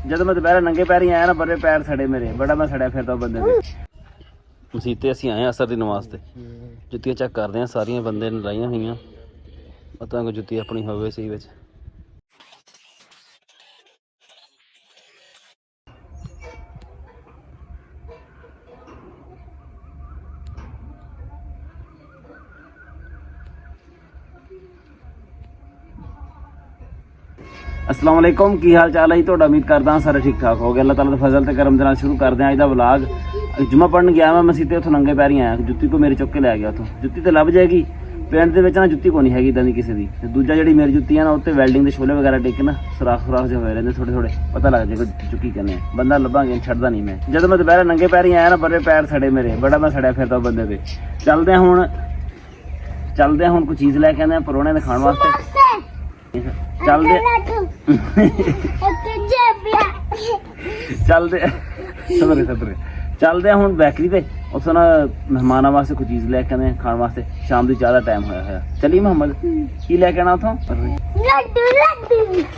जब मैं दोपहर नंगे पैर ही आया ना बड़े पैर सड़े मेरे बड़ा मैं सड़िया फिरदा बंदे ते मसीते ਅਸੀਂ ਆਏ ਅਸਰ ਦੀ ਨਮਾਜ਼ ਤੇ ਜੁੱਤੀਆਂ ਚੈੱਕ ਕਰਦੇ ਆ ਸਾਰੀਆਂ ਬੰਦੇ ਨੇ ਲਾਈਆਂ ਹੋਈਆਂ ਪਤਾ ਕੋ ਜੁੱਤੀ ਆਪਣੀ ਹੋਵੇ ਸਹੀ ਵਿੱਚ अस्सलाम वालेकुम की हाल चाल है जी तुहाडा उम्मीद करदा सारे ठीक ठाक हो गए अल्लाह ताला दे फजल ते करम दे नाल शुरू करदे आं अज दा व्लॉग जुम्मा पढ़न गया मैं मसीते उत्थों नंगे पैरी आया जुत्ती को मेरे चुक के लै गया उत्थों जुत्ती ते लभ जाएगी पिंड दे विच ना जुत्ती कोई नहीं हैगी इदां दी किसी दी ते दूजा जिहड़ी मेरी जुत्ती है ना उत्ते वैल्डिंग दे छोले वगैरह टेके ना सुराख जे होए रहिंदे थोड़े थोड़े पता लग जाएगा जुत्ती चुकी करने बंदा लभांगे छड्डदा नहीं मैं जद मैं दोपहर नंगे पैरी आया ना बड़े पैर सड़े मेरे बड़ा मैं सड़िया फिरदा बंदे ते चलदे हुण कोई चीज़ लैके आंदे परौणे दे खाण वास्ते चलदे चलदे हुण बेकरी ते उस ना मेहमानां वास्ते कोई चीज़ लैके आंदे खाण वास्ते शाम दी चाह दा टाइम होया चली मोहम्मद की लैके आना उत्थों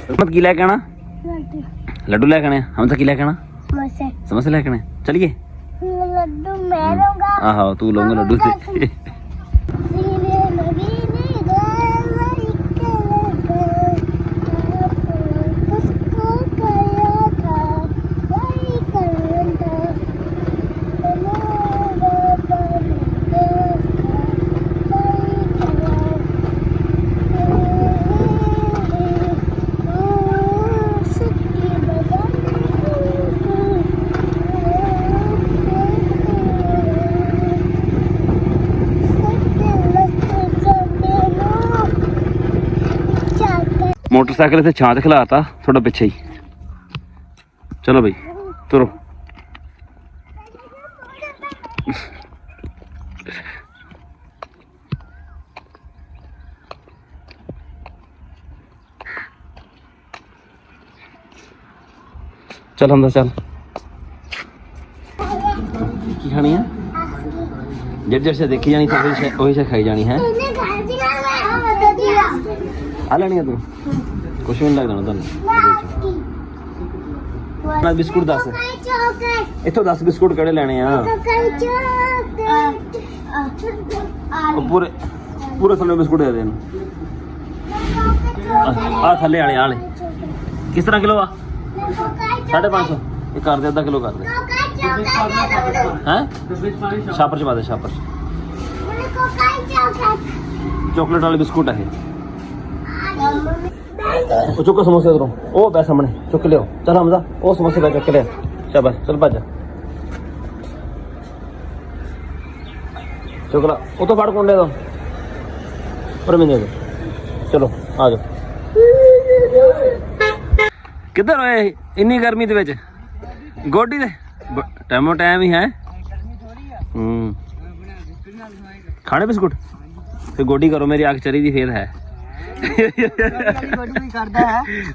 लड्डू की लैके आना लड्डू लैके आने हम की लैके आना समोसे लैके आने चलिए लड्डू मैं लूंगा आहो तू लूंगा लड्डू मोटरसाइकिल इतने छां ते खिलाता थोड़ा पिछे ही चलो भाई तुरो चल हम चल की खानी है जड़ से देखी जानी वही से खाई जानी है आ लेनी है तू कुछ भी नहीं लगना तुम बिस्कुट दस इतों 10 बिस्कुट कड़े लेने पूरे पूरे थले बिस्कुट दे देन आ थले वाले आले किस तरह किलो आ 550 ये कर दे आधा किलो कर दे हैं छापर च पा दे छापर चॉकलेट वाले बिस्कुट है चुको समोसे उधरों ओ बे सामने चुक लियो चल हमजा ओ समोसे पे चुक लिया शाबाश चल भज चुकला वो तो फाड़ कोंडे दो पर मैं दे चलो आ जाओ किधर होए इन्नी गर्मी दे विच गोडी दे टाइमो टाइम ही है खाने बिस्कुट फिर गोडी करो मेरी आँख चरी दी फिर है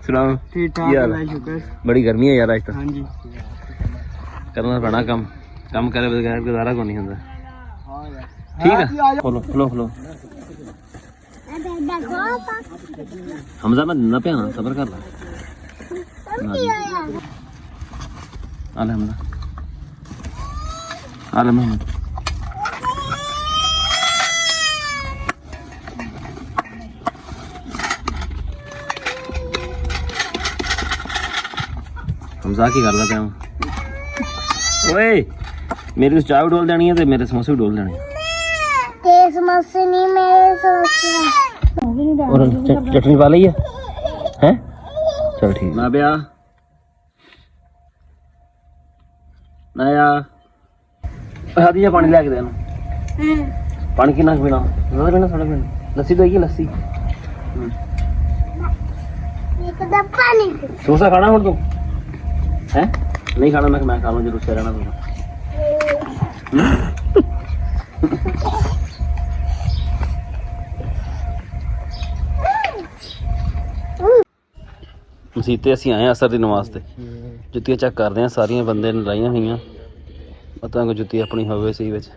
सुनाओ यार बड़ी गर्मी है यार आज तो करना पैना कम कम करे बगैर गुजारा को नहीं होता ठीक है खोलो खोलो खोलो हमजा मैं दिंदा पे ना सबर कर ला आले हमजा आले मोहम्मद हमजा की करदा पिया ओए मेरी उस चाय भी डोल देनी है ते मेरे समोसे भी डोल देने ते समोसे नहीं मेरे समोसे और चटनी पा ली है हैं चल ठीक ना ब्या नया हादी जा पानी लेके देना पानी कितना पीना ज्यादा पीना थोड़ा पीना लस्सी तो है लस्सी एक दम पानी समोसा खाना हुन तू हैं नहीं खाना मैं खा लूं जरूर से रहना तुम मसीते ਅਸੀਂ ਆਏ ਅਸਰ ਦੀ ਨਮਾਜ਼ ਤੇ ਜੁੱਤੀਆਂ ਚੈੱਕ ਕਰਦੇ ਆ ਸਾਰੀਆਂ ਬੰਦੇ ਨੇ ਲਾਈਆਂ ਹੋਈਆਂ ਪਤਾ ਕੋ ਜੁੱਤੀ ਆਪਣੀ ਹੋਵੇ ਸਹੀ ਵਿੱਚ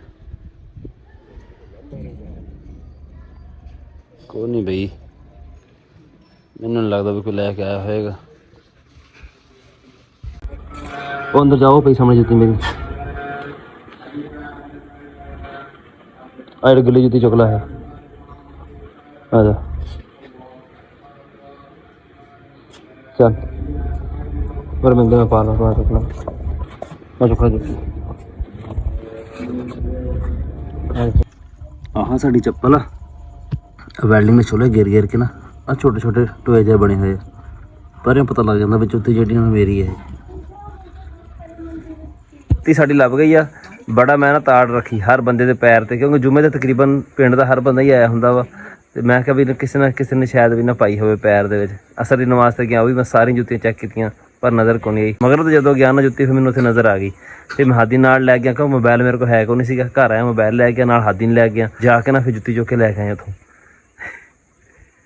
ਕੋਈ ਨਹੀਂ ਬਈ ਮੈਨੂੰ ਨਹੀਂ ਲੱਗਦਾ ਵੀ ਕੋਈ ਲੈ ਕੇ ਆਇਆ ਹੋਏਗਾ ਉਹ ਅੰਦਰ ਜਾਓ ਪਈ ਸਾਹਮਣੇ ਜੁੱਤੀ ਮੇਰੀ ਆਹ ਗੱਲੀ ਜੁੱਤੀ ਚੁੱਕ ਲਾ ਹੈ ਆ ਜਾ ਚੱਲ ਪਰ ਮਿਲਦੇ ਮੈਂ ਪਾ ਲਾ ਚੁੱਕਣਾ ਮੈਂ ਚੁੱਕਣਾ ਜੁੱਤੀ ਆਹ ਸਾਡੀ ਚੱਪਲ ਆ ਵੈਲਡਿੰਗ ਦੇ ਛੋਲੇ ਗਿਰ ਕੇ ਨਾ ਆ ਛੋਟੇ ਛੋਟੇ ਟੋਏ ਜਿਹੇ ਬਣੇ ਹੋਏ ਆ ਪਰ ਇਹ ਪਤਾ ਲੱਗ ਜਾਂਦਾ ਵਿੱਚ ਉੱਤੇ ਜਿਹੜੀਆਂ ਮੇਰੀ ਹੈ ਤੀ ਸਾਡੀ ਲੱਭ ਗਈ ਆ ਬੜਾ ਮੈਂ ਨਾ ਤਾੜ ਰੱਖੀ ਹਰ ਬੰਦੇ ਦੇ ਪੈਰ ਤੇ ਕਿਉਂਕਿ ਜੁਮੇ ਤੇ ਤਕਰੀਬਨ ਪਿੰਡ ਦਾ ਹਰ ਬੰਦਾ ਹੀ ਆਇਆ ਹੁੰਦਾ ਵਾ ਤੇ ਮੈਂ ਕਿਹਾ ਵੀ ਕਿਸੇ ਨੇ ਸ਼ਾਇਦ ਵੀ ਨਾ ਪਾਈ ਹੋਵੇ ਪੈਰ ਦੇ ਵਿੱਚ ਅਸਰ ਦੀ ਨਮਾਜ਼ ਤੇ ਗਿਆ ਉਹ ਵੀ ਮੈਂ ਸਾਰੀਆਂ ਜੁੱਤੀਆਂ ਚੈੱਕ ਕੀਤੀਆਂ ਪਰ ਨਜ਼ਰ ਕੋਈ ਨਹੀਂ ਆਈ ਮਗਰ ਤਾਂ ਜਦੋਂ ਗਿਆ ਨਾ ਜੁੱਤੀ ਫਿਰ ਮੈਨੂੰ ਉੱਥੇ ਨਜ਼ਰ ਆ ਗਈ ਤੇ ਮੈਂ ਹਾਦੀ ਨਾਲ ਲੈ ਗਿਆ ਕਿਉਂ ਮੋਬਾਈਲ ਮੇਰੇ ਕੋਲ ਹੈ ਕੋਈ ਨਹੀਂ ਸੀਗਾ ਘਰ ਆਇਆ ਮੋਬਾਈਲ ਲੈ ਗਿਆ ਨਾਲ ਹਾਦੀ ਨੂੰ ਲੈ ਗਿਆ ਜਾ ਕੇ ਨਾ ਫਿਰ ਜੁੱਤੀ ਚੁੱਕ ਕੇ ਲੈ ਕੇ ਆਇਆ ਉੱਥੋਂ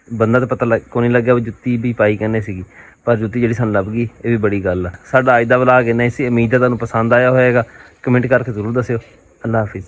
ਬੰਦਾ ਤਾਂ ਪਤਾ ਕੋਈ ਨਹੀਂ ਲੱਗਿਆ ਵੀ ਜੁੱਤੀ ਵੀ ਪਾਈ ਕਹਿੰਦੇ ਸੀਗੀ ਪਰ ਜੁੱਤੀ ਜਿਹੜੀ ਸਾਨੂੰ ਲੱਭ ਗਈ ਇਹ ਵੀ ਬੜੀ ਗੱਲ ਆ ਸਾਡਾ ਅੱਜ ਦਾ ਵਲੌਗ ਇੰਨਾ ਹੀ ਸੀ ਉਮੀਦ ਹੈ ਤੁਹਾਨੂੰ ਪਸੰਦ ਆਇਆ ਹੋਵੇਗਾ ਕਮੈਂਟ ਕਰਕੇ ਜ਼ਰੂਰ ਦੱਸਿਓ ਅੱਲਾ ਹਾਫਿਜ਼